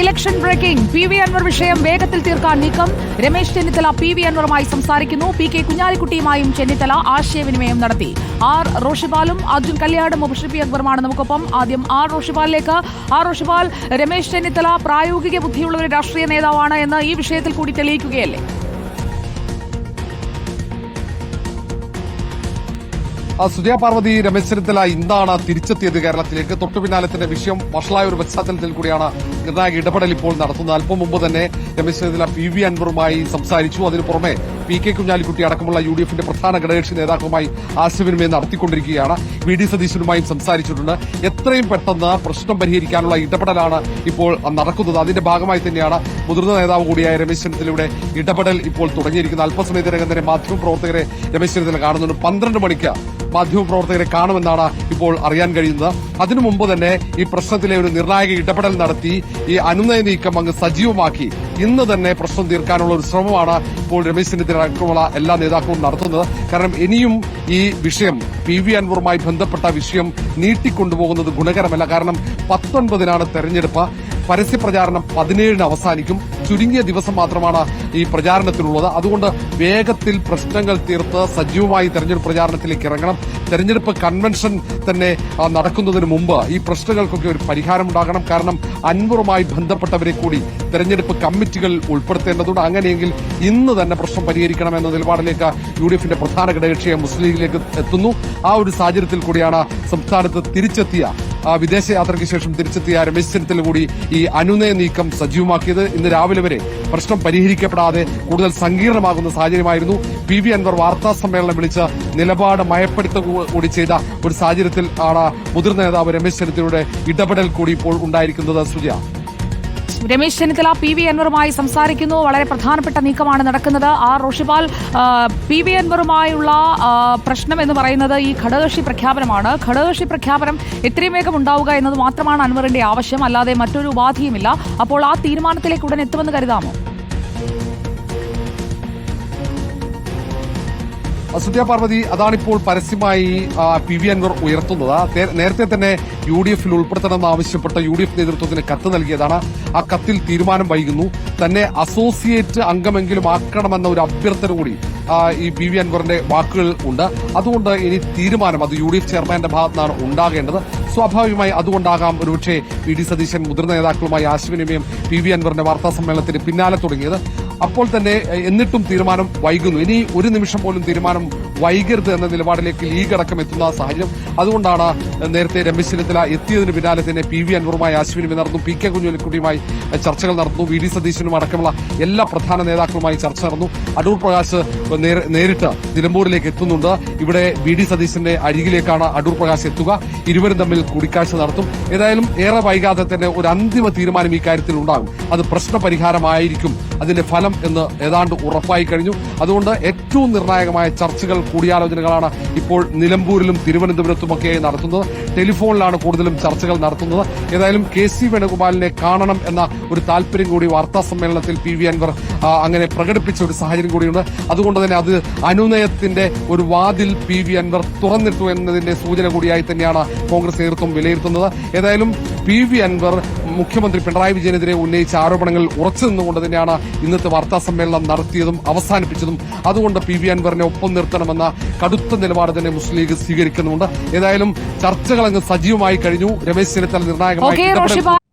Election breaking. PV Anwar വിഷയം വേഗത്തിൽ തീർക്കാൻ നീക്കം. രമേശ് ചെന്നിത്തല PV അൻവറുമായി സംസാരിക്കുന്നു. PK കുഞ്ഞാലിക്കുട്ടിയുമായും ചെന്നിത്തല ആശയവിനിമയം നടത്തി. ആർ റോഷിപാലും അർജുൻ കല്യാടും മുബഷിർ അക്ബറുമാണ് നമുക്കൊപ്പം. ആദ്യം ആർ റോഷിപാലിലേക്ക്. ആർ റോഷിപാൽ, രമേശ് ചെന്നിത്തല പ്രായോഗിക ബുദ്ധിയുള്ള ഒരു രാഷ്ട്രീയ നേതാവാണ് എന്ന് ഈ വിഷയത്തിൽ കൂടി തെളിയിക്കുകയല്ലേ? സുജയ പാർവതി, രമേശ് ചെന്നിത്തല ഇന്നാണ് തിരിച്ചെത്തിയത് കേരളത്തിലേക്ക്. തൊട്ടു പിന്നാലെ തന്നെ വിഷയം വഷളായ ഒരു പശ്ചാത്തലത്തിൽ കൂടിയാണ് നിർണായക ഇടപെടൽ ഇപ്പോൾ നടത്തുന്നത്. അല്പം മുമ്പ് തന്നെ രമേശ് ചെന്നിത്തല PV അൻവറുമായി സംസാരിച്ചു. അതിനു പുറമെ PK കുഞ്ഞാലിക്കുട്ടി അടക്കമുള്ള UDFന്റെ പ്രധാന ഘടകകക്ഷി നേതാക്കളുമായി ആശയവിനിമയം നടത്തിക്കൊണ്ടിരിക്കുകയാണ്. VD സതീശനുമായും സംസാരിച്ചിട്ടുണ്ട്. എത്രയും പെട്ടെന്ന് പ്രശ്നം പരിഹരിക്കാനുള്ള ഇടപെടലാണ് ഇപ്പോൾ നടക്കുന്നത്. അതിന്റെ ഭാഗമായി തന്നെയാണ് മുതിർന്ന നേതാവ് കൂടിയായ രമേശ് ചെന്നിത്തലയുടെ ഇടപെടൽ ഇപ്പോൾ തുടങ്ങിയിരിക്കുന്നത്. അല്പസമയത്തിനകം തന്നെ മാധ്യമപ്രവർത്തകരെ രമേശ് ചെന്നിത്തല കാണുന്നുണ്ട്. 12 മണിക്ക് മാധ്യമപ്രവർത്തകരെ കാണുമെന്നാണ് ഇപ്പോൾ അറിയാൻ കഴിയുന്നത്. അതിനു മുമ്പ് തന്നെ ഈ പ്രശ്നത്തിലെ ഒരു നിർണായക ഇടപെടൽ നടത്തി ഈ അനുനയ നീക്കം അങ്ങ് സജീവമാക്കി ഇന്ന് തന്നെ പ്രശ്നം തീർക്കാനുള്ള ഒരു ശ്രമമാണ് ഇപ്പോൾ രമേശ് ചെന്നിത്തല അടക്കമുള്ള എല്ലാ നേതാക്കളും നടത്തുന്നത്. കാരണം ഇനിയും ഈ വിഷയം PV അൻവറുമായി ബന്ധപ്പെട്ട വിഷയം നീട്ടിക്കൊണ്ടുപോകുന്നത് ഗുണകരമല്ല. കാരണം 19-നാണ് തെരഞ്ഞെടുപ്പ്. പരസ്യപ്രചാരണം 17-ന് അവസാനിക്കും. ചുരുങ്ങിയ ദിവസം മാത്രമാണ് ഈ പ്രചാരണത്തിനുള്ളത്. അതുകൊണ്ട് വേഗത്തിൽ പ്രശ്നങ്ങൾ തീർത്ത് സജീവമായി തെരഞ്ഞെടുപ്പ് പ്രചാരണത്തിലേക്ക് ഇറങ്ങണം. തെരഞ്ഞെടുപ്പ് കൺവെൻഷൻ തന്നെ നടക്കുന്നതിന് മുമ്പ് ഈ പ്രശ്നങ്ങൾക്കൊക്കെ ഒരു പരിഹാരമുണ്ടാകണം. കാരണം അൻവറുമായി ബന്ധപ്പെട്ടവരെ കൂടി തെരഞ്ഞെടുപ്പ് കമ്മിറ്റികൾ ഉൾപ്പെടുത്തേണ്ടതുണ്ട്. അങ്ങനെയെങ്കിൽ ഇന്ന് തന്നെ പ്രശ്നം പരിഹരിക്കണമെന്ന നിലപാടിലേക്ക് UDFന്റെ പ്രധാന ഘടകകക്ഷിയെ മുസ്ലിം ലീഗിലേക്ക് എത്തുന്നു. ആ ഒരു സാഹചര്യത്തിൽ കൂടിയാണ് സംസ്ഥാനത്ത് തിരിച്ചെത്തിയ വിദേശയാത്രയ്ക്ക് ശേഷം തിരിച്ചെത്തിയ രമേശ് ചെന്നിത്തല കൂടി ഈ അനുനയ നീക്കം സജീവമാക്കിയത്. ഇന്ന് രാവിലെ വരെ പ്രശ്നം പരിഹരിക്കപ്പെടാതെ കൂടുതൽ സങ്കീർണമാകുന്ന സാഹചര്യമായിരുന്നു. PV അൻവർ വാർത്താ സമ്മേളനം വിളിച്ച് നിലപാട് മയപ്പെടുത്തുക കൂടി ചെയ്ത ഒരു സാഹചര്യത്തിൽ ആണ് മുതിർന്ന നേതാവ് രമേശ് ചെന്നിത്തലയുടെ ഇടപെടൽ കൂടി ഇപ്പോൾ ഉണ്ടായിരിക്കുന്നത്. സുജയ, രമേശ് ചെന്നിത്തല PV അൻവറുമായി സംസാരിക്കുന്നു. വളരെ പ്രധാനപ്പെട്ട നീക്കമാണ് നടക്കുന്നത്. ആർ റോഷിപാൽ, PV അൻവറുമായുള്ള പ്രശ്നം എന്ന് പറയുന്നത് ഈ ഘടകകക്ഷി പ്രഖ്യാപനമാണ്. ഘടകകക്ഷി പ്രഖ്യാപനം എത്രയും വേഗം ഉണ്ടാവുക എന്നത് മാത്രമാണ് അൻവറിന്റെ ആവശ്യം, അല്ലാതെ മറ്റൊരു ഉപാധിയുമില്ല. അപ്പോൾ ആ തീരുമാനത്തിലേക്ക് ഉടൻ എത്തുമെന്ന് കരുതാമോ? സുജയ പാർവതി, അതാണിപ്പോൾ പരസ്യമായി PV അൻവർ ഉയർത്തുന്നത്. നേരത്തെ തന്നെ UDFൽ ഉൾപ്പെടുത്തണമെന്ന് ആവശ്യപ്പെട്ട UDF നേതൃത്വത്തിന് കത്ത് നൽകിയതാണ്. ആ കത്തിൽ തീരുമാനം വൈകുന്നു. തന്നെ അസോസിയേറ്റ് അംഗമെങ്കിലും ആക്കണമെന്ന ഒരു അഭ്യർത്ഥന കൂടി ഈ PV അൻവറിന്റെ വാക്കുകൾ ഉണ്ട്. അതുകൊണ്ട് ഇനി തീരുമാനം അത് UDF ചെയർമാന്റെ ഭാഗത്തുനിന്നാണ് ഉണ്ടാകേണ്ടത്. സ്വാഭാവികമായി അതുകൊണ്ടാകാം ഒരുപക്ഷെ VD സതീശൻ മുതിർന്ന നേതാക്കളുമായി ആശയവിനിമയം PV അൻവറിന്റെ വാർത്താ സമ്മേളനത്തിന് പിന്നാലെ തുടങ്ങിയത്. അപ്പോൾ തന്നെ എന്നിട്ടും തീരുമാനം വൈകുന്നു. ഇനി ഒരു നിമിഷം പോലും തീരുമാനം വൈകരുത് എന്ന നിലപാടിലേക്ക് ലീഗ് അടക്കം എത്തുന്ന സാഹചര്യം. അതുകൊണ്ടാണ് നേരത്തെ രമേശ് ചെന്നിത്തല എത്തിയതിന് പിന്നാലെ തന്നെ PV അൻവറുമായി ആശയവിനിമയം നടന്നു. PK കുഞ്ഞാലിക്കുട്ടിയുമായി ചർച്ചകൾ നടന്നു. VD സതീശനും അടക്കമുള്ള എല്ലാ പ്രധാന നേതാക്കളുമായി ചർച്ച നടന്നു. അടൂർ പ്രകാശ് നേരിട്ട് നിലമ്പൂരിലേക്ക് എത്തുന്നുണ്ട്. ഇവിടെ VD സതീശന്റെ അരികിലേക്കാണ് അടൂർ പ്രകാശ് എത്തുക. ഇരുവരും തമ്മിൽ കൂടിക്കാഴ്ച നടത്തും. ഏതായാലും ഏറെ വൈകാതെ തന്നെ ഒരു അന്തിമ തീരുമാനം ഈ കാര്യത്തിൽ ഉണ്ടാകും. അത് പ്രശ്നപരിഹാരമായിരിക്കും അതിന്റെ ഫലം എന്ന് ഏതാണ്ട് ഉറപ്പായി കഴിഞ്ഞു. അതുകൊണ്ട് ഏറ്റവും നിർണായകമായ ചർച്ചകൾ, കൂടിയാലോചനകളാണ് ഇപ്പോൾ നിലമ്പൂരിലും തിരുവനന്തപുരത്തുമൊക്കെ നടത്തുന്നത്. ടെലിഫോണിലാണ് കൂടുതലും ചർച്ചകൾ നടത്തുന്നത്. ഏതായാലും KC വേണുഗോപാലിനെ കാണണം എന്ന ഒരു താല്പര്യം കൂടി വാർത്താ സമ്മേളനത്തിൽ PV അൻവർ അങ്ങനെ പ്രകടിപ്പിച്ച ഒരു സാഹചര്യം കൂടിയുണ്ട്. അതുകൊണ്ട് തന്നെ അത് അനുനയത്തിന്റെ ഒരു വാതിൽ PV അൻവർ തുറന്നിട്ടു എന്നതിന്റെ സൂചന കൂടിയായി തന്നെയാണ് കോൺഗ്രസ് നേതൃത്വം വിലയിരുത്തുന്നത്. ഏതായാലും PV അൻവർ മുഖ്യമന്ത്രി പിണറായി വിജയനെതിരെ ഉന്നയിച്ച ആരോപണങ്ങൾ ഉറച്ചു നിന്നുകൊണ്ട് തന്നെയാണ് ഇന്നത്തെ വാർത്താ സമ്മേളനം നടത്തിയതും അവസാനിപ്പിച്ചതും. അതുകൊണ്ട് PV അൻവറിനെ ഒപ്പം നിർത്തണമെന്ന കടുത്ത നിലപാട് തന്നെ മുസ്ലിം ലീഗ് സ്വീകരിക്കുന്നുണ്ട്. ഏതായാലും ചർച്ചകൾ അങ്ങ് സജീവമായി കഴിഞ്ഞു. രമേശ് ചെന്നിത്തല നിർണായകമായി